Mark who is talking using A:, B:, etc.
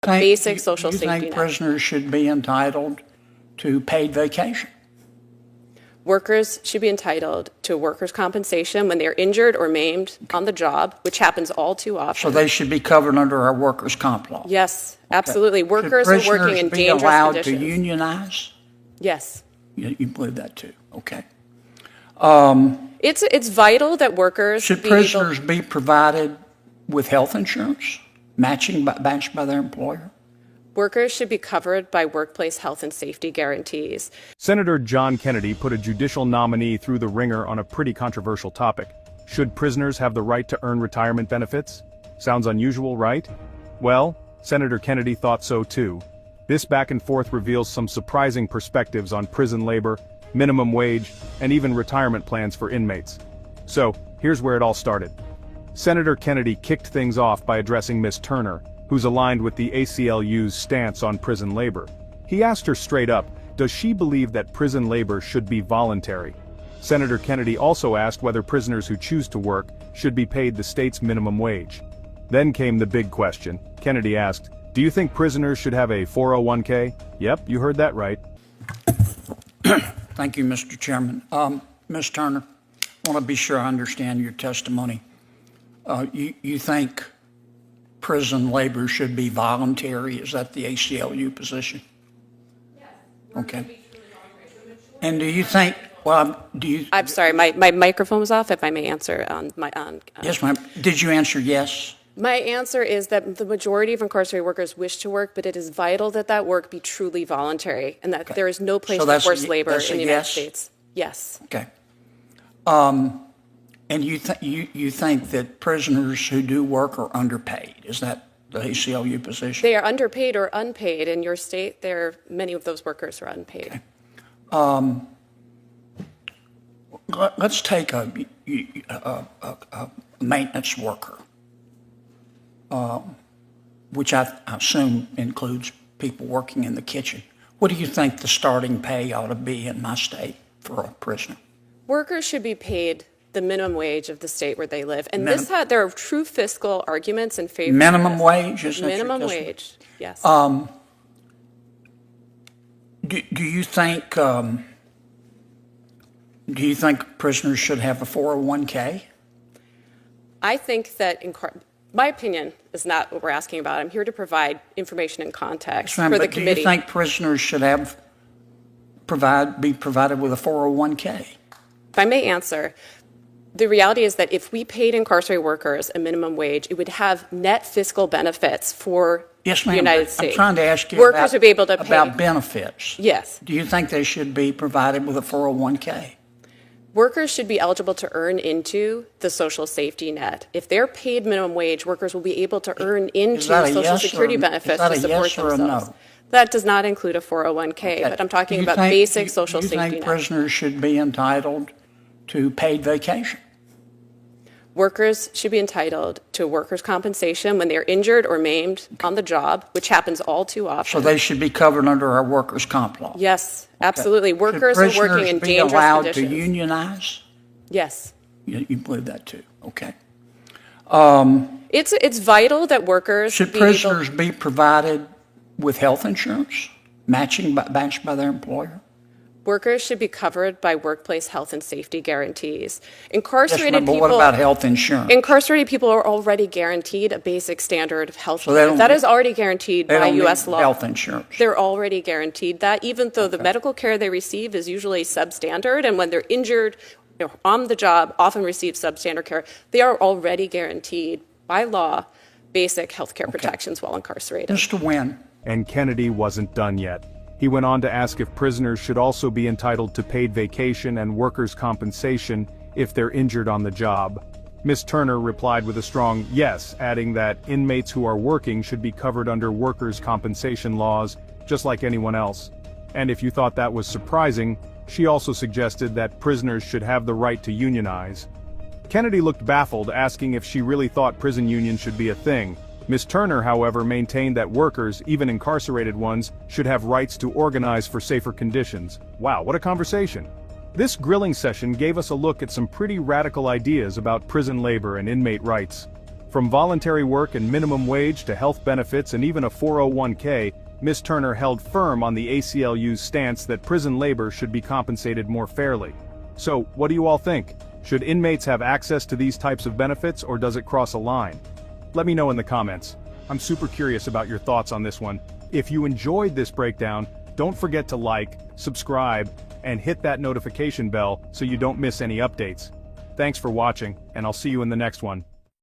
A: basic social safety net.
B: You think prisoners should be entitled to paid vacation?
A: Workers should be entitled to workers' compensation when they're injured or maimed on the job, which happens all too often.
B: So they should be covered under our workers' comp law?
A: Yes, absolutely. Workers are working in dangerous conditions. Should prisoners be allowed
B: to unionize?
A: Yes.
B: You believe that too? Okay.
A: It's vital that workers
B: should prisoners be provided with health insurance, matched by their employer?
A: Workers should be covered by workplace health and safety guarantees.
C: Senator John Kennedy put a judicial nominee through the ringer on a pretty controversial topic. Should prisoners have the right to earn retirement benefits? Sounds unusual, right? Well, Senator Kennedy thought so too. This back and forth reveals some surprising perspectives on prison labor, minimum wage, and even retirement plans for inmates. So, here's where it all started. Senator Kennedy kicked things off by addressing Ms. Turner, who's aligned with the ACLU's stance on prison labor. He asked her straight up, does she believe that prison labor should be voluntary? Senator Kennedy also asked whether prisoners who choose to work should be paid the state's minimum wage. Then came the big question. Kennedy asked, do you think prisoners should have a 401k? Yep, you heard that right.
B: Thank you, Mr. Chairman. Ms. Turner, I want to be sure I understand your testimony. You think prison labor should be voluntary? Is that the ACLU position?
A: Yes.
B: Okay. And do you think,
A: I'm sorry, my microphone was off, if I may answer on my...
B: Yes, ma'am. Did you answer yes?
A: My answer is that the majority of incarcerated workers wish to work, but it is vital that that work be truly voluntary and that there is no place for forced labor in the United States. Yes.
B: Okay. And you think that prisoners who do work are underpaid? Is that the ACLU position?
A: They are underpaid or unpaid. In your state, many of those workers are unpaid.
B: Okay. Let's take a maintenance worker, which I assume includes people working in the kitchen. What do you think the starting pay ought to be in my state for a prisoner?
A: Workers should be paid the minimum wage of the state where they live. And there are true fiscal arguments in favor
B: minimum
A: of this.
B: Wage? Is
A: minimum wage, yes.
B: Do you think prisoners should have a 401k?
A: I think that, my opinion is not what we're asking about. I'm here to provide information and context for the committee.
B: Do you think prisoners should be provided with a 401k?
A: If I may answer, the reality is that if we paid incarcerated workers a minimum wage, it would have net fiscal benefits for the United States.
B: I'm trying to ask you
A: workers would be able to pay.
B: About benefits.
A: Yes.
B: Do you think they should be provided with a 401k?
A: Workers should be eligible to earn into the social safety net. If they're paid minimum wage, workers will be able to earn into Social Security benefits to support themselves.
B: No?
A: That does not include a 401k, but I'm talking about basic social safety net.
B: Do you think prisoners should be entitled to paid vacation?
A: Workers should be entitled to workers' compensation when they're injured or maimed on the job, which happens all too often.
B: So they should be covered under our workers' comp law?
A: Yes, absolutely. Workers are working in dangerous conditions. Should prisoners be allowed to
B: unionize?
A: Yes.
B: You believe that too? Okay.
A: It's vital that workers
B: should prisoners be provided with health insurance, matched by their employer?
A: Workers should be covered by workplace health and safety guarantees. Incarcerated people.
B: What about health insurance?
A: Incarcerated people are already guaranteed a basic standard of health care. That is already guaranteed by U.S. law.
B: Health insurance.
A: They're already guaranteed that, even though the medical care they receive is usually substandard, and when they're injured on the job, often receive substandard care. They are already guaranteed by law basic health care protections while incarcerated.
B: Mr. Wynn.
C: And Kennedy wasn't done yet. He went on to ask if prisoners should also be entitled to paid vacation and workers' compensation if they're injured on the job. Ms. Turner replied with a strong yes, adding that inmates who are working should be covered under workers' compensation laws, just like anyone else. And if you thought that was surprising, she also suggested that prisoners should have the right to unionize. Kennedy looked baffled, asking if she really thought prison unions should be a thing. Ms. Turner, however, maintained that workers, even incarcerated ones, should have rights to organize for safer conditions. Wow, what a conversation. This grilling session gave us a look at some pretty radical ideas about prison labor and inmate rights. From voluntary work and minimum wage to health benefits and even a 401k, Ms. Turner held firm on the ACLU's stance that prison labor should be compensated more fairly. So, what do you all think? Should inmates have access to these types of benefits, or does it cross a line? Let me know in the comments. I'm super curious about your thoughts on this one. If you enjoyed this breakdown, don't forget to like, subscribe, and hit that notification bell so you don't miss any updates. Thanks for watching, and I'll see you in the next one.